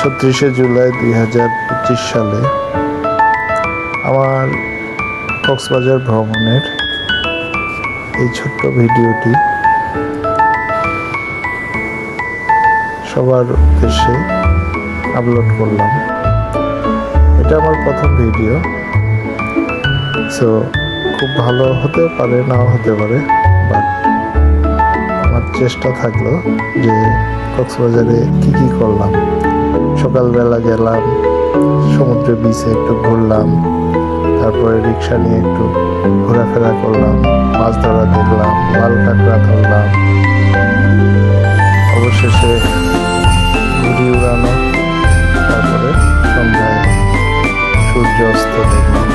36 জুলাই 2025 সালে আমার কক্সবাজার ভ্রমণের এই ছোট্ট ভিডিওটি সবার উদ্দেশ্যে আপলোড করলাম। এটা আমার প্রথম ভিডিও, সো খুব ভালো হতে পারে, নাও হতে পারে, বাট আমার চেষ্টা থাকলো যে কক্সবাজারে কি কি করলাম। সকালবেলা গেলাম, সমুদ্র বিচে একটু ঘুরলাম, তারপরে রিক্সা নিয়ে একটু ঘোরাফেরা করলাম, মাছ ধরা দেখলাম, লাল কাঁকড়া ধরলাম, অবশেষে ঘুড়ি উড়ানো, তারপরে সন্ধ্যায় সূর্য অস্ত দেখলাম।